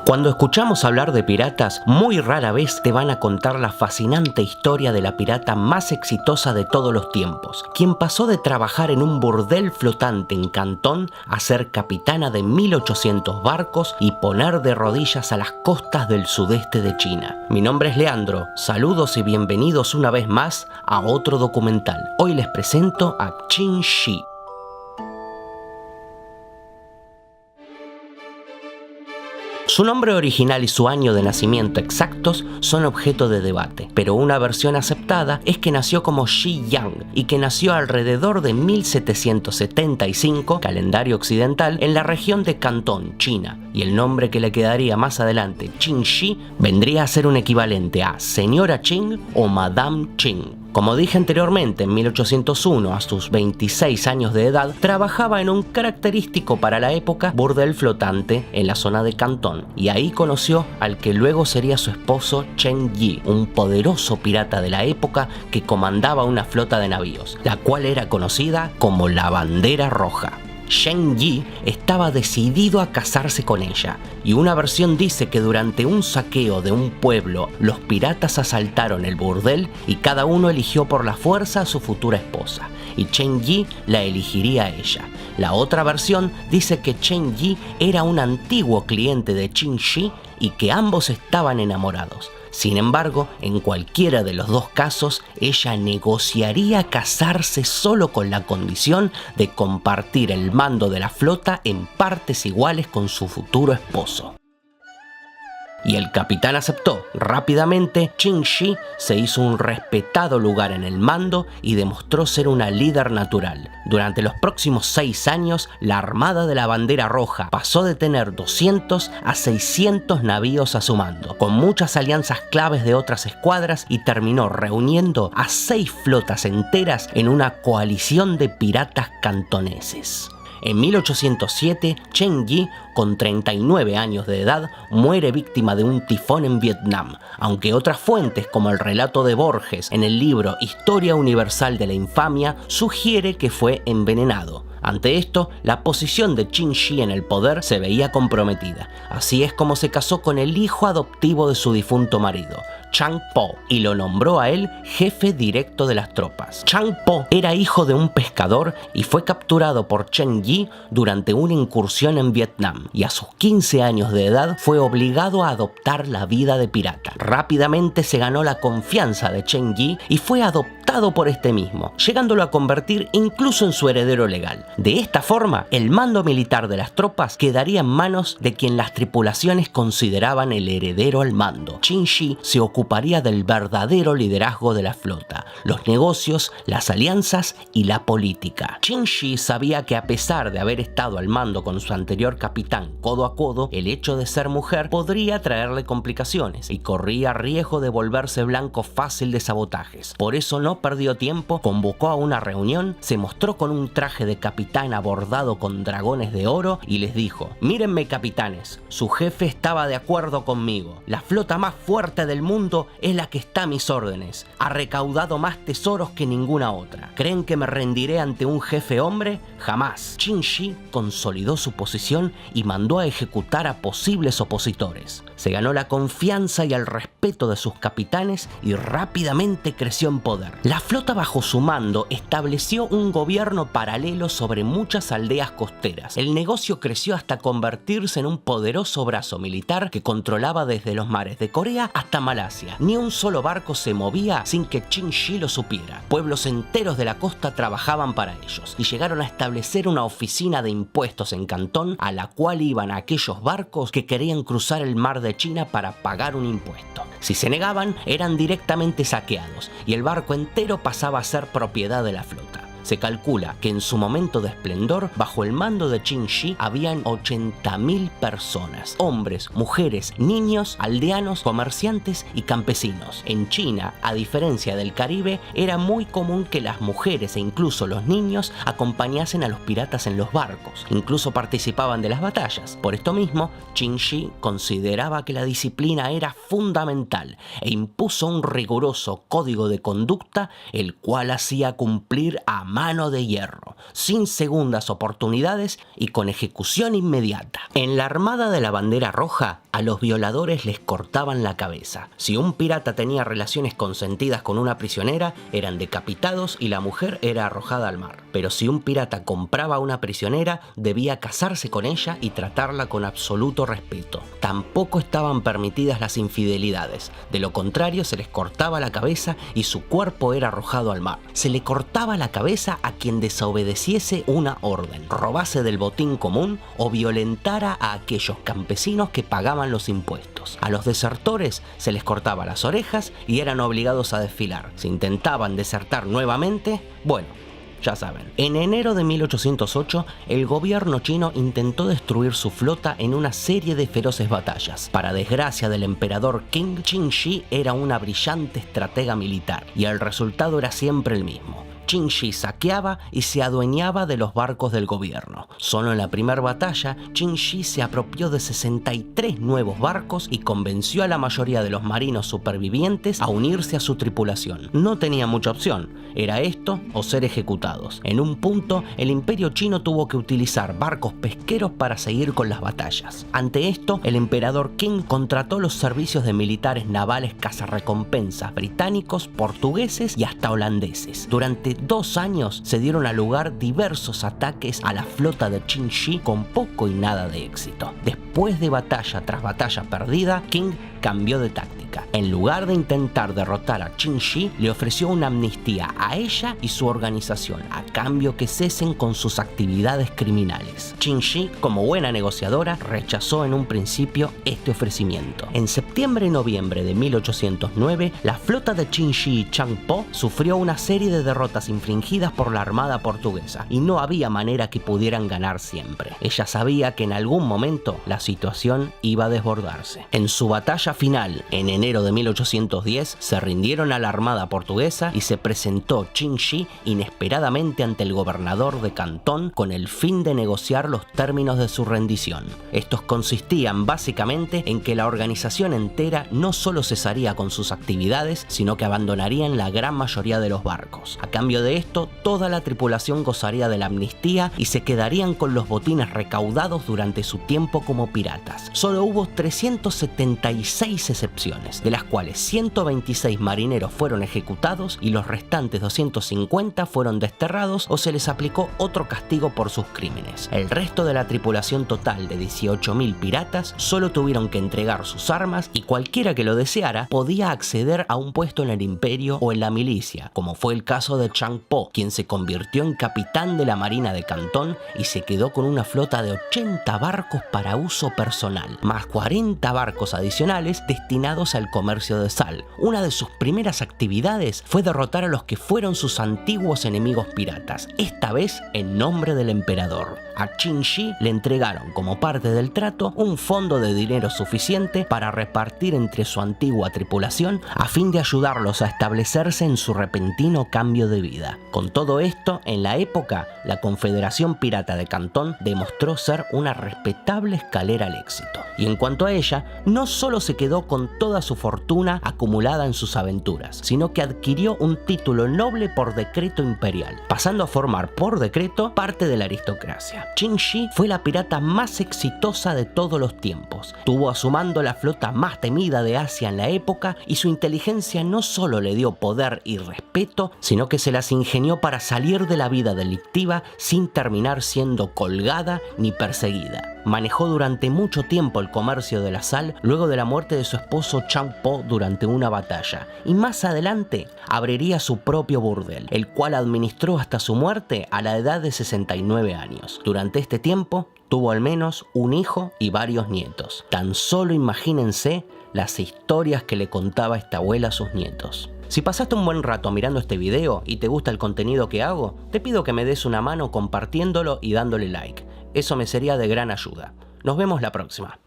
Cuando escuchamos hablar de piratas, muy rara vez te van a contar la fascinante historia de la pirata más exitosa de todos los tiempos, quien pasó de trabajar en un burdel flotante en Cantón a ser capitana de 1800 barcos y poner de rodillas a las costas del sudeste de China. Mi nombre es Leandro, saludos y bienvenidos una vez más a otro documental. Hoy les presento a Qin Shi. Su nombre original y su año de nacimiento exactos son objeto de debate, pero una versión aceptada es que nació como Shi Yang y que nació alrededor de 1775, calendario occidental, en la región de Cantón, China, y el nombre que le quedaría más adelante, Qin Shi, vendría a ser un equivalente a Señora Qin o Madame Qin. Como dije anteriormente, en 1801, a sus 26 años de edad, trabajaba en un característico para la época burdel flotante en la zona de Cantón, y ahí conoció al que luego sería su esposo Chen Yi, un poderoso pirata de la época que comandaba una flota de navíos, la cual era conocida como la Bandera Roja. Chen Yi estaba decidido a casarse con ella, y una versión dice que durante un saqueo de un pueblo, los piratas asaltaron el burdel y cada uno eligió por la fuerza a su futura esposa, y Chen Yi la elegiría a ella. La otra versión dice que Chen Yi era un antiguo cliente de Qin Shi y que ambos estaban enamorados. Sin embargo, en cualquiera de los dos casos, ella negociaría casarse solo con la condición de compartir el mando de la flota en partes iguales con su futuro esposo. Y el capitán aceptó. Rápidamente, Qin Shi se hizo un respetado lugar en el mando y demostró ser una líder natural. Durante los próximos 6 años, la Armada de la Bandera Roja pasó de tener 200 a 600 navíos a su mando, con muchas alianzas claves de otras escuadras, y terminó reuniendo a 6 flotas enteras en una coalición de piratas cantoneses. En 1807, Chen Yi, con 39 años de edad, muere víctima de un tifón en Vietnam, aunque otras fuentes, como el relato de Borges en el libro Historia Universal de la Infamia, sugiere que fue envenenado. Ante esto, la posición de Qin Shi en el poder se veía comprometida. Así es como se casó con el hijo adoptivo de su difunto marido, Chang Po, y lo nombró a él jefe directo de las tropas. Chang Po era hijo de un pescador y fue capturado por Chen Yi durante una incursión en Vietnam, y a sus 15 años de edad fue obligado a adoptar la vida de pirata. Rápidamente se ganó la confianza de Chen Yi y fue adoptado por este mismo, llegándolo a convertir incluso en su heredero legal. De esta forma, el mando militar de las tropas quedaría en manos de quien las tripulaciones consideraban el heredero al mando. Qin Shi se ocuparía del verdadero liderazgo de la flota, los negocios, las alianzas y la política. Qin Shi sabía que a pesar de haber estado al mando con su anterior capitán codo a codo, el hecho de ser mujer podría traerle complicaciones y corría riesgo de volverse blanco fácil de sabotajes. Por eso no perdió tiempo, convocó a una reunión, se mostró con un traje de capitán abordado con dragones de oro y les dijo: mírenme, capitanes, su jefe estaba de acuerdo conmigo. La flota más fuerte del mundo es la que está a mis órdenes. Ha recaudado más tesoros que ninguna otra. ¿Creen que me rendiré ante un jefe hombre? Jamás. Qin Shi consolidó su posición y mandó a ejecutar a posibles opositores. Se ganó la confianza y el respeto de sus capitanes y rápidamente creció en poder. La flota bajo su mando estableció un gobierno paralelo sobre muchas aldeas costeras. El negocio creció hasta convertirse en un poderoso brazo militar que controlaba desde los mares de Corea hasta Malasia. Ni un solo barco se movía sin que Qin Shi lo supiera. Pueblos enteros de la costa trabajaban para ellos y llegaron a establecer una oficina de impuestos en Cantón, a la cual iban aquellos barcos que querían cruzar el mar de China para pagar un impuesto. Si se negaban, eran directamente saqueados y el barco entero pasaba a ser propiedad de la flota. Se calcula que en su momento de esplendor, bajo el mando de Qin Shi, habían 80.000 personas, hombres, mujeres, niños, aldeanos, comerciantes y campesinos. En China, a diferencia del Caribe, era muy común que las mujeres e incluso los niños acompañasen a los piratas en los barcos, incluso participaban de las batallas. Por esto mismo, Qin Shi consideraba que la disciplina era fundamental e impuso un riguroso código de conducta, el cual hacía cumplir a mano de hierro, sin segundas oportunidades y con ejecución inmediata. En la Armada de la Bandera Roja, a los violadores les cortaban la cabeza. Si un pirata tenía relaciones consentidas con una prisionera, eran decapitados y la mujer era arrojada al mar. Pero si un pirata compraba a una prisionera, debía casarse con ella y tratarla con absoluto respeto. Tampoco estaban permitidas las infidelidades. De lo contrario, se les cortaba la cabeza y su cuerpo era arrojado al mar. Se le cortaba la cabeza a quien desobedeciese una orden, robase del botín común o violentara a aquellos campesinos que pagaban los impuestos. A los desertores se les cortaba las orejas y eran obligados a desfilar. Si intentaban desertar nuevamente, bueno, ya saben. En enero de 1808, el gobierno chino intentó destruir su flota en una serie de feroces batallas. Para desgracia del emperador Qing, Qin Shi era una brillante estratega militar y el resultado era siempre el mismo. Qin Shi saqueaba y se adueñaba de los barcos del gobierno. Solo en la primera batalla, Qin Shi se apropió de 63 nuevos barcos y convenció a la mayoría de los marinos supervivientes a unirse a su tripulación. No tenía mucha opción, era esto o ser ejecutados. En un punto, el imperio chino tuvo que utilizar barcos pesqueros para seguir con las batallas. Ante esto, el emperador Qing contrató los servicios de militares navales cazarrecompensas británicos, portugueses y hasta holandeses. Durante 2 años se dieron a lugar diversos ataques a la flota de Qin Shi con poco y nada de éxito. Después de batalla tras batalla perdida, Qing cambió de táctica. En lugar de intentar derrotar a Qin Shi, le ofreció una amnistía a ella y su organización, a cambio que cesen con sus actividades criminales. Qin Shi, como buena negociadora, rechazó en un principio este ofrecimiento. En septiembre y noviembre de 1809, la flota de Qin Shi y Chang Po sufrió una serie de derrotas infligidas por la armada portuguesa y no había manera que pudieran ganar siempre. Ella sabía que en algún momento la situación iba a desbordarse. En su batalla final, en enero de 1810, se rindieron a la armada portuguesa y se presentó Qin Shi inesperadamente ante el gobernador de Cantón con el fin de negociar los términos de su rendición. Estos consistían básicamente en que la organización entera no solo cesaría con sus actividades, sino que abandonarían la gran mayoría de los barcos. A cambio de esto, toda la tripulación gozaría de la amnistía y se quedarían con los botines recaudados durante su tiempo como piratas. Solo hubo 376 excepciones, de las cuales 126 marineros fueron ejecutados y los restantes 250 fueron desterrados o se les aplicó otro castigo por sus crímenes. El resto de la tripulación total de 18.000 piratas solo tuvieron que entregar sus armas y cualquiera que lo deseara podía acceder a un puesto en el imperio o en la milicia, como fue el caso de Chang Po, quien se convirtió en capitán de la marina de Cantón y se quedó con una flota de 80 barcos para uso personal, más 40 barcos adicionales destinados al comercio de sal. Una de sus primeras actividades fue derrotar a los que fueron sus antiguos enemigos piratas, esta vez en nombre del emperador. A Qin Shi le entregaron como parte del trato un fondo de dinero suficiente para repartir entre su antigua tripulación a fin de ayudarlos a establecerse en su repentino cambio de vida. Con todo esto, en la época, la Confederación Pirata de Cantón demostró ser una respetable escalera al éxito. Y en cuanto a ella, no solo se quedó con toda su fortuna acumulada en sus aventuras, sino que adquirió un título noble por decreto imperial, pasando a formar por decreto parte de la aristocracia. Qin Shi fue la pirata más exitosa de todos los tiempos. Tuvo a su mando la flota más temida de Asia en la época y su inteligencia no solo le dio poder y respeto, sino que se las ingenió para salir de la vida delictiva sin terminar siendo colgada ni perseguida. Manejó durante mucho tiempo el comercio de la sal luego de la muerte de su esposo Chang Po durante una batalla, y más adelante abriría su propio burdel, el cual administró hasta su muerte a la edad de 69 años. Durante este tiempo tuvo al menos un hijo y varios nietos. Tan solo imagínense las historias que le contaba esta abuela a sus nietos. Si pasaste un buen rato mirando este video y te gusta el contenido que hago, te pido que me des una mano compartiéndolo y dándole like. Eso me sería de gran ayuda. Nos vemos la próxima.